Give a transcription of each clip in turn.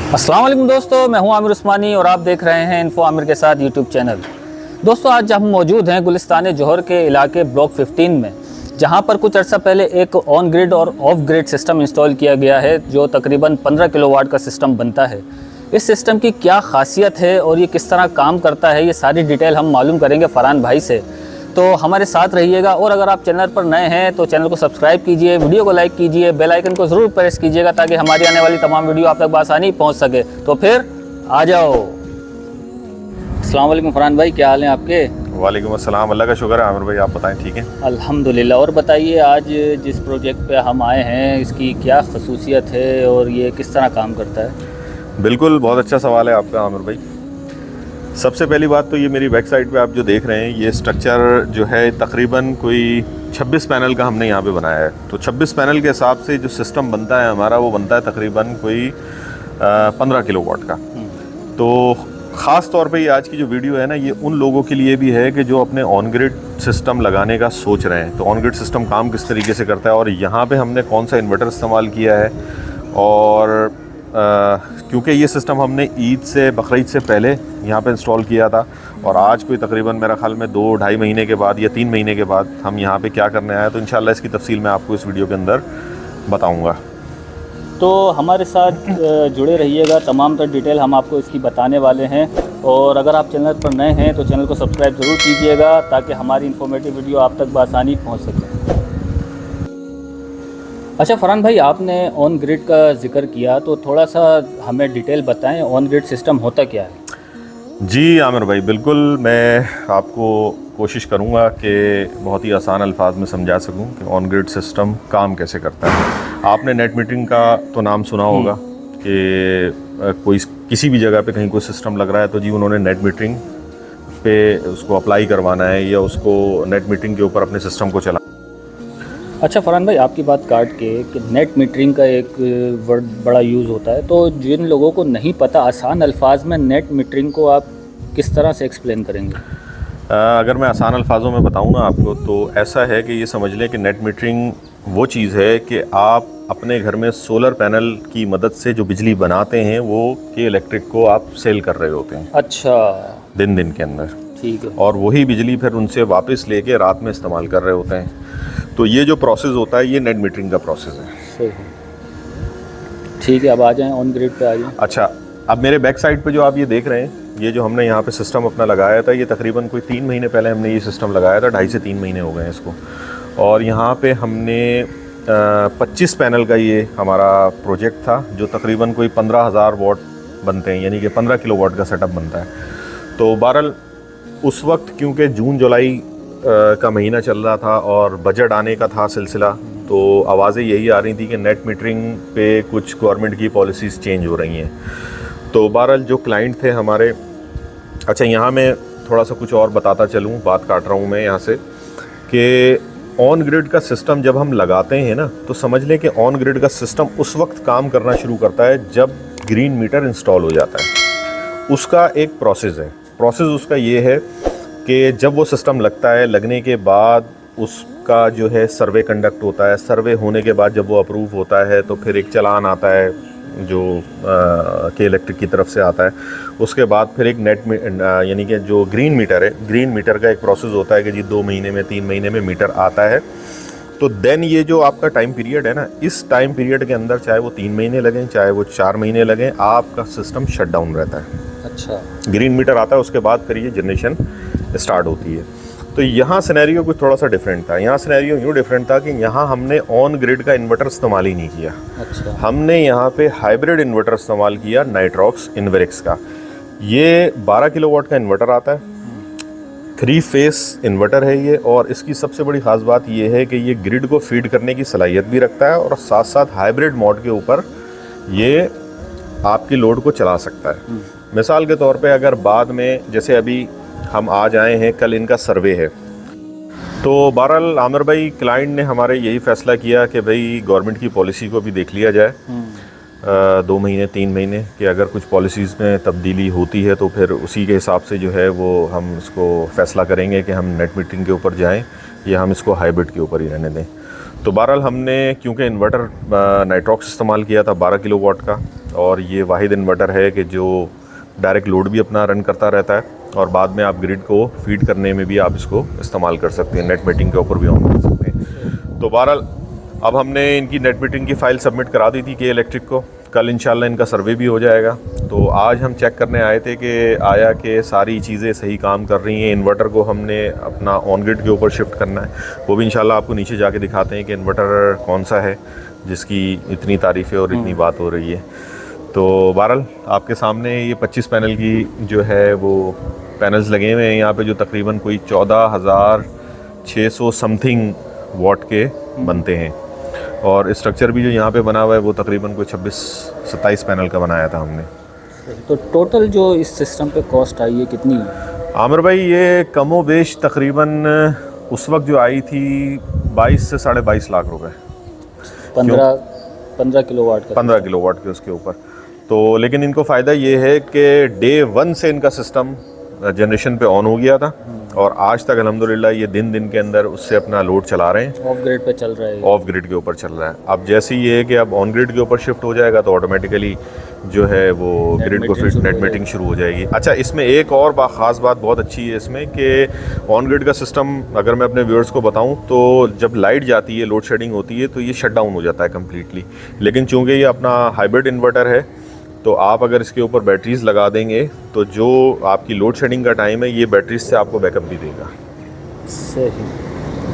अस्सलाम वालेकुम दोस्तों, मैं हूं आमिर उस्मानी और आप देख रहे हैं इन्फो आमिर के साथ यूट्यूब चैनल। दोस्तों, आज हम मौजूद हैं गुलिस्तान जौहर के इलाके ब्लॉक 15 में, जहां पर कुछ अर्सा पहले एक ऑन ग्रिड और ऑफ ग्रिड सिस्टम इंस्टॉल किया गया है जो तकरीबन 15 किलोवाट का सिस्टम बनता है। इस सिस्टम की क्या खासियत है और ये किस तरह काम करता है, ये सारी डिटेल हम मालूम करेंगे फ़रहान भाई से। तो हमारे साथ रहिएगा और अगर आप चैनल पर नए हैं तो चैनल को सब्सक्राइब कीजिए, वीडियो को लाइक कीजिए, बेल आइकन को ज़रूर प्रेस कीजिएगा ताकि हमारी आने वाली तमाम वीडियो आप तक आसानी पहुंच सके। तो फिर आ जाओ। अस्सलाम वालेकुम फ़रहान भाई, क्या हाल है आपके? वालेकुम अस्सलाम, अल्लाह का शुक्र है। आमिर भाई आप बताएं, ठीक है? अल्हम्दुलिल्लाह। और बताइए, आज जिस प्रोजेक्ट पे हम आए हैं इसकी क्या खसूसियत है और ये किस तरह काम करता है? बिल्कुल, बहुत अच्छा सवाल है आपका आमिर भाई। सबसे पहली बात तो ये मेरी बैक साइड पे आप जो देख रहे हैं, ये स्ट्रक्चर जो है तकरीबन कोई 26 पैनल का हमने यहाँ पे बनाया है। तो 26 पैनल के हिसाब से जो सिस्टम बनता है हमारा, वो बनता है तकरीबन कोई 15 किलोवाट का। तो ख़ास तौर पे ये आज की जो वीडियो है ना, ये उन लोगों के लिए भी है कि जो अपने ऑन ग्रिड सिस्टम लगाने का सोच रहे हैं। तो ऑन ग्रिड सिस्टम काम किस तरीके से करता है और यहाँ पे हमने कौन सा इन्वर्टर इस्तेमाल किया है, और क्योंकि ये सिस्टम हमने ईद से बकरीद से पहले यहाँ पे इंस्टॉल किया था, और आज कोई तकरीबन मेरा ख्याल में 2-2.5 महीने के बाद या 3 महीने के बाद हम यहाँ पे क्या करने आए, तो इंशाल्लाह इसकी तफसील मैं आपको इस वीडियो के अंदर बताऊँगा। तो हमारे साथ जुड़े रहिएगा, तमाम तर डिटेल हम आपको इसकी बताने वाले हैं। और अगर आप चैनल पर नए हैं तो चैनल को सब्सक्राइब ज़रूर कीजिएगा ताकि हमारी इन्फॉर्मेटिव वीडियो आप तक बआसानी पहुंच सके। अच्छा फ़रहान भाई, आपने ऑन ग्रिड का जिक्र किया तो थोड़ा सा हमें डिटेल बताएं, ऑन ग्रिड सिस्टम होता क्या है? जी आमिर भाई, बिल्कुल मैं आपको कोशिश करूँगा कि बहुत ही आसान अल्फाज में समझा सकूँ कि ऑन ग्रिड सिस्टम काम कैसे करता है। आपने नेट मीटरिंग का तो नाम सुना होगा कि कोई किसी भी जगह पे कहीं कोई सिस्टम लग रहा है तो जी उन्होंने नेट मीटरिंग पे उसको अप्लाई करवाना है या उसको नेट मीटरिंग के ऊपर अपने सिस्टम को चला। अच्छा फ़रहान भाई, आपकी बात काट के कि नेट मीटरिंग का एक वर्ड बड़ा यूज़ होता है, तो जिन लोगों को नहीं पता, आसान अल्फाज में नेट मीटरिंग को आप किस तरह से एक्सप्लेन करेंगे? अगर मैं आसान अल्फाजों में बताऊं ना आपको, तो ऐसा है कि ये समझ लें कि नेट मीटरिंग वो चीज़ है कि आप अपने घर में सोलर पैनल की मदद से जो बिजली बनाते हैं वो के इलेक्ट्रिक को आप सेल कर रहे होते हैं। अच्छा। दिन के अंदर, ठीक है। और वही बिजली फिर उनसे वापस लेके रात में इस्तेमाल कर रहे होते हैं। तो ये जो प्रोसेस होता है ये नेट मीटरिंग का प्रोसेस है। सही, ठीक है। अब आ जाएं ऑन ग्रिड पे, आ जाएं। अच्छा, अब मेरे बैक साइड पे जो आप ये देख रहे हैं, ये जो हमने यहाँ पे सिस्टम अपना लगाया था, ये तकरीबन कोई 3 महीने पहले हमने ये सिस्टम लगाया था। 2.5 से 3 महीने हो गए हैं इसको। और यहाँ पे हमने 25 पैनल का ये हमारा प्रोजेक्ट था, जो तकरीबन कोई 15,000 वाट बनते हैं, यानी कि 15 किलोवाट का सेटअप बनता है। तो बहरहाल उस वक्त क्योंकि जून जुलाई का महीना चल रहा था और बजट आने का था सिलसिला, तो आवाज़ें यही आ रही थी कि नेट मीटरिंग पे कुछ गवर्नमेंट की पॉलिसीज़ चेंज हो रही हैं। तो बहरहाल जो क्लाइंट थे हमारे, अच्छा यहाँ मैं थोड़ा सा कुछ और बताता चलूँ, बात काट रहा हूँ मैं यहाँ से, कि ऑन ग्रिड का सिस्टम जब हम लगाते हैं ना, तो समझ लें कि ऑन ग्रिड का सिस्टम उस वक्त काम करना शुरू करता है जब ग्रीन मीटर इंस्टॉल हो जाता है। उसका एक प्रोसेस है। प्रोसेस उसका ये है कि जब वो सिस्टम लगता है, लगने के बाद उसका जो है सर्वे कंडक्ट होता है। सर्वे होने के बाद जब वो अप्रूव होता है तो फिर एक चालान आता है जो के इलेक्ट्रिक की तरफ से आता है। उसके बाद फिर एक नेट यानी कि जो ग्रीन मीटर है, ग्रीन मीटर का एक प्रोसेस होता है कि जी 2 महीने में 3 महीने में मीटर आता है। तो देन ये जो आपका टाइम पीरियड है ना, इस टाइम पीरियड के अंदर चाहे वो 3 महीने लगें चाहे वो 4 महीने लगें, आपका सिस्टम शट डाउन रहता है। अच्छा। ग्रीन मीटर आता है, उसके बाद फिर ये जनरेशन स्टार्ट होती है। तो यहाँ सिनेरियो कुछ थोड़ा सा डिफरेंट था। यहाँ सिनेरियो यूँ डिफरेंट था कि यहाँ हमने ऑन ग्रिड का इन्वर्टर इस्तेमाल ही नहीं किया। अच्छा। हमने यहाँ पे हाइब्रिड इन्वर्टर इस्तेमाल किया, नाइट्रॉक्स इन्वेरिक्स का। ये 12 किलोवाट का इन्वर्टर आता है, 3 फेस इन्वर्टर है ये। और इसकी सबसे बड़ी ख़ास बात ये है कि ये ग्रिड को फीड करने की सलाहियत भी रखता है और साथ साथ हाइब्रिड मोड के ऊपर ये आपकी लोड को चला सकता है। मिसाल के तौर पे अगर बाद में, जैसे अभी हम आज आए हैं, कल इनका सर्वे है, तो बहरहाल आमिर भाई क्लाइंट ने हमारे यही फ़ैसला किया कि भाई गवर्नमेंट की पॉलिसी को भी देख लिया जाए 2 महीने 3 महीने कि अगर कुछ पॉलिसीज़ में तब्दीली होती है तो फिर उसी के हिसाब से जो है वो हम इसको फ़ैसला करेंगे कि हम नेट मीटरिंग के ऊपर जाएं या हम इसको हाइब्रिड के ऊपर ही रहने दें। तो बहरहाल हमने क्योंकि इन्वर्टर नाइट्रॉक्स इस्तेमाल किया था 12 किलोवाट का, और ये वाहिद इन्वर्टर है कि जो डायरेक्ट लोड भी अपना रन करता रहता है और बाद में आप ग्रिड को फीड करने में भी आप इसको इस्तेमाल कर सकते हैं, नेट मीटिंग के ऊपर भी ऑन कर सकते हैं। तो बहरहाल अब हमने इनकी नेट मीटिंग की फ़ाइल सबमिट करा दी थी के इलेक्ट्रिक को, कल इंशाल्लाह इनका सर्वे भी हो जाएगा। तो आज हम चेक करने आए थे कि आया कि सारी चीज़ें सही काम कर रही हैं। इन्वर्टर को हमने अपना ऑन ग्रिड के ऊपर शिफ्ट करना है, वो भी इंशाल्लाह आपको नीचे जाके दिखाते हैं कि इन्वर्टर कौन सा है जिसकी इतनी तारीफ़ें और इतनी बात हो रही है। तो बहरहाल आपके सामने ये 25 पैनल की जो है वो पैनल्स लगे हुए हैं यहाँ पे, जो तकरीबन कोई 14,600 समथिंग वाट के बनते हैं। और स्ट्रक्चर भी जो यहाँ पे बना हुआ है वो तकरीबन कोई 26-27 पैनल का बनाया था हमने। तो टोटल जो इस सिस्टम पे कॉस्ट आई है कितनी है आमिर भाई? ये कमो बेश तकरीबन उस वक्त जो आई थी 22 से 22.5 लाख रुपए। 15 किलोवाट का, 15 किलोवाट के उसके ऊपर। तो लेकिन इनको फ़ायदा ये है कि डे 1 से इनका सिस्टम जनरेशन पे ऑन हो गया था और आज तक अल्हम्दुलिल्लाह ये दिन के अंदर उससे अपना लोड चला रहे हैं। ऑफ ग्रिड पे चल रहा है, ऑफ ग्रिड के ऊपर चल रहा है। अब जैसे ही ये है कि अब ऑन ग्रिड के ऊपर शिफ्ट हो जाएगा तो ऑटोमेटिकली जो है वो ग्रिड को फिर नेट मीटिंग शुरू हो जाएगी। अच्छा, इसमें एक और ख़ास बात बहुत अच्छी है इसमें कि ऑन ग्रिड का सिस्टम अगर मैं अपने व्यूअर्स को बताऊं तो जब लाइट जाती है, लोड शेडिंग होती है तो ये शट डाउन हो जाता है कम्प्लीटली। लेकिन चूँकि ये अपना हाइब्रिड इन्वर्टर है तो आप अगर इसके ऊपर बैटरीज लगा देंगे तो जो आपकी लोड शेडिंग का टाइम है ये बैटरीज से आपको बैकअप भी देगा। सही।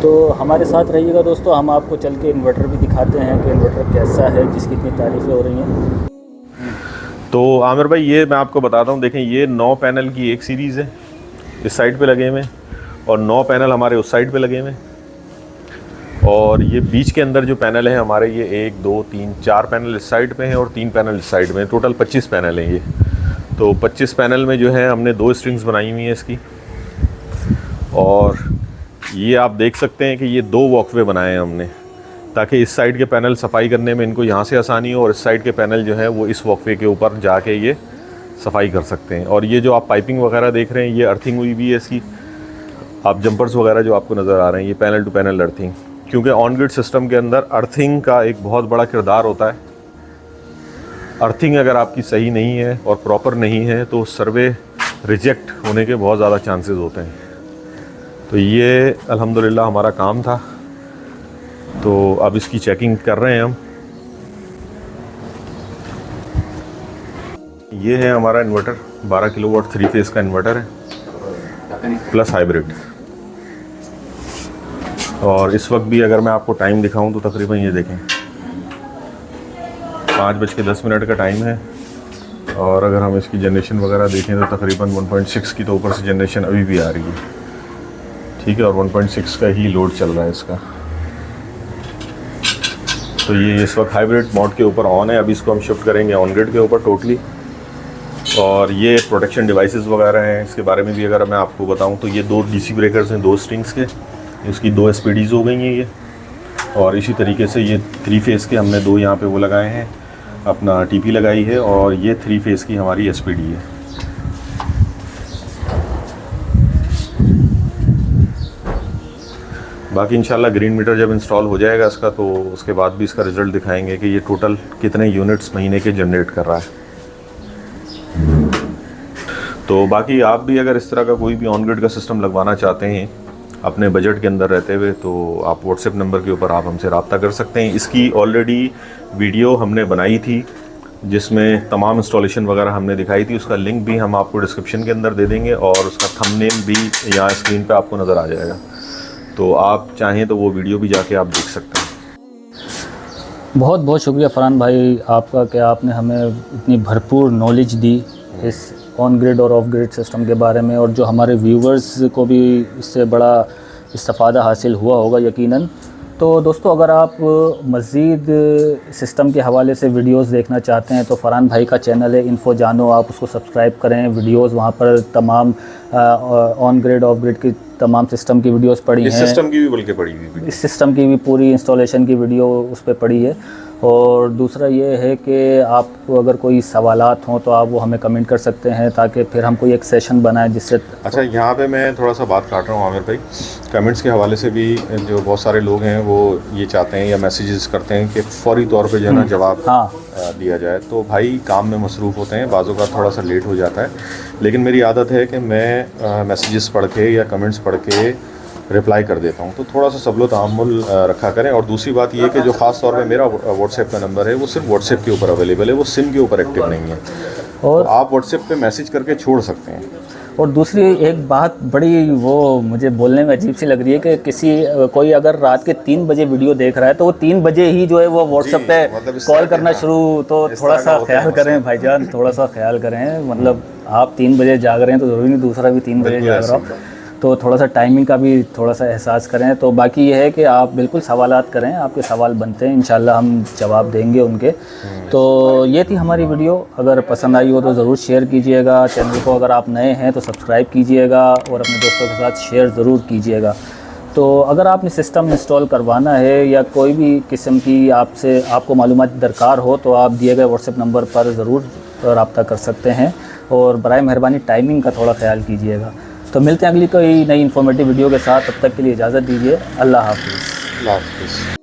तो हमारे साथ रहिएगा दोस्तों, हम आपको चल के इन्वर्टर भी दिखाते हैं कि इन्वर्टर कैसा है जिसकी इतनी तारीफ़ें हो रही हैं। तो आमिर भाई ये मैं आपको बताता हूँ, देखें ये 9 पैनल की एक सीरीज़ है, इस साइड पे लगे हुए और 9 पैनल हमारे उस साइड पे लगे हुए, और ये बीच के अंदर जो पैनल है हमारे ये 1 2 3 4 पैनल इस साइड पे हैं और 3 पैनल इस साइड में, टोटल 25 पैनल हैं ये। तो 25 पैनल में जो है हमने 2 स्ट्रिंग्स बनाई हुई हैं इसकी, और ये आप देख सकते हैं कि ये 2 वॉकवे बनाए हैं हमने ताकि इस साइड के पैनल सफाई करने में इनको यहाँ से आसानी हो और इस साइड के पैनल जो है वो इस वॉकवे के ऊपर जाके ये सफाई कर सकते हैं। और ये जो आप पाइपिंग वगैरह देख रहे हैं ये अर्थिंग हुई भी है इसकी, आप जंपर्स वगैरह जो आपको नज़र आ रहे हैं ये पैनल टू पैनल अर्थिंग, क्योंकि ऑन ग्रिड सिस्टम के अंदर अर्थिंग का एक बहुत बड़ा किरदार होता है। अर्थिंग अगर आपकी सही नहीं है और प्रॉपर नहीं है तो सर्वे रिजेक्ट होने के बहुत ज़्यादा चांसेस होते हैं। तो ये अल्हम्दुलिल्लाह हमारा काम था, तो अब इसकी चेकिंग कर रहे हैं हम। ये है हमारा इन्वर्टर, 12 किलोवाट 3 फेज़ का इन्वर्टर है प्लस हाइब्रिड। और इस वक्त भी अगर मैं आपको टाइम दिखाऊं तो तकरीबन ये देखें 5:10 का टाइम है, और अगर हम इसकी जनरेशन वगैरह देखें तो तकरीबन 1.6 की तो ऊपर से जनरेशन अभी भी आ रही है, ठीक है, और 1.6 का ही लोड चल रहा है इसका। तो ये इस वक्त हाइब्रिड मोड के ऊपर ऑन है, अभी इसको हम शिफ्ट करेंगे ऑन ग्रिड के ऊपर टोटली। और ये प्रोटेक्शन डिवाइसेस वगैरह हैं, इसके बारे में भी अगर मैं आपको बताऊं तो ये 2 डीसी ब्रेकर्स हैं 2 स्ट्रिंग्स के, इसकी 2 एसपीडीज़ हो गई हैं ये, और इसी तरीके से ये 3 फेज़ के हमने 2 यहाँ पे वो लगाए हैं, अपना टीपी लगाई है, और ये 3 फेज़ की हमारी एसपीडी है। बाकी इंशाल्लाह ग्रीन मीटर जब इंस्टॉल हो जाएगा इसका तो उसके बाद भी इसका रिज़ल्ट दिखाएंगे कि ये टोटल कितने यूनिट्स महीने के जनरेट कर रहा है। तो बाकी आप भी अगर इस तरह का कोई भी ऑन ग्रिड का सिस्टम लगवाना चाहते हैं अपने बजट के अंदर रहते हुए तो आप व्हाट्सएप नंबर के ऊपर आप हमसे रब्ता कर सकते हैं। इसकी ऑलरेडी वीडियो हमने बनाई थी जिसमें तमाम इंस्टॉलेशन वगैरह हमने दिखाई थी, उसका लिंक भी हम आपको डिस्क्रिप्शन के अंदर दे देंगे और उसका थंबनेल भी यहाँ स्क्रीन पे आपको नज़र आ जाएगा, तो आप चाहें तो वो वीडियो भी जाके आप देख सकते हैं। बहुत बहुत शुक्रिया फरहान भाई आपका कि आपने हमें इतनी भरपूर नॉलेज दी इस ऑन ग्रिड और ऑफ ग्रिड सिस्टम के बारे में, और जो हमारे व्यूवर्स को भी इससे बड़ा इस्तिफ़ादा हासिल हुआ होगा यकीनन। तो दोस्तों अगर आप मज़ीद सिस्टम के हवाले से वीडियोस देखना चाहते हैं तो फरहान भाई का चैनल है इन्फो जानो, आप उसको सब्सक्राइब करें। वीडियोस वहाँ पर तमाम ऑन ग्रिड ऑफ ग्रिड की तमाम सिस्टम की वीडियोस पड़ी हैं, इस सिस्टम की भी बल्कि पड़ी हुई, इस सिस्टम की भी पूरी इंस्टॉलेशन की वीडियो उस पर पड़ी है। और दूसरा ये है कि आपको अगर कोई सवालात हों तो आप वो हमें कमेंट कर सकते हैं, ताकि फिर हम कोई एक सेशन बनाएं जिससे। अच्छा, यहाँ पे मैं थोड़ा सा बात काट रहा हूँ आमिर भाई। कमेंट्स के हवाले से भी जो बहुत सारे लोग हैं वो ये चाहते हैं या मैसेजेस करते हैं कि फ़ौरी तौर पे जो है ना जवाब हाँ दिया जाए। तो भाई काम में मसरूफ़ होते हैं, बाज़ों का थोड़ा सा लेट हो जाता है, लेकिन मेरी आदत है कि मैं मैसेजेस पढ़ के या कमेंट्स पढ़ के रिप्लाई कर देता हूँ। तो थोड़ा सा सबलो तहम्मुल रखा करें। और दूसरी बात ये कि जो ख़ास तौर पे मेरा व्हाट्सएप का नंबर है वो सिर्फ व्हाट्सएप के ऊपर अवेलेबल है, वो सिम के ऊपर एक्टिव नहीं है। और तो आप व्हाट्सएप पे मैसेज करके छोड़ सकते हैं। और दूसरी एक बात बड़ी वो मुझे बोलने में अजीब सी लग रही है कि कोई अगर रात के 3 बजे वीडियो देख रहा है तो वो 3 बजे ही जो है वो व्हाट्सएप पे मतलब इस कॉल तरह करना का- शुरू, तो इस थोड़ा तरह का सा होता है ख्याल करें भाईजान, थोड़ा सा ख्याल करें। मतलब आप 3 बजे जाग रहे हैं तो ज़रूरी नहीं दूसरा भी 3 बजे बिल्कुल जाग रहा ऐसे हो, तो थोड़ा सा टाइमिंग का भी थोड़ा सा एहसास करें। तो बाकी ये है कि आप बिल्कुल सवालात करें, आपके सवाल बनते हैं, इंशाल्लाह हम जवाब देंगे उनके। तो ये थी हमारी वीडियो, अगर पसंद आई हो तो ज़रूर शेयर कीजिएगा। चैनल को अगर आप नए हैं तो सब्सक्राइब कीजिएगा और अपने दोस्तों के साथ शेयर ज़रूर कीजिएगा। तो अगर आपने सिस्टम इंस्टॉल करवाना है या कोई भी किस्म की आपको मालूमात दरकार हो तो आप दिए गए व्हाट्सएप नंबर पर ज़रूर रब्ता कर सकते हैं। और बराए मेहरबानी टाइमिंग का थोड़ा ख्याल कीजिएगा। तो मिलते हैं अगली कोई नई इन्फॉर्मेटिव वीडियो के साथ, तब तक के लिए इजाज़त दीजिए। अल्लाह हाफ़िज़। अल्लाह हाफ़िज़।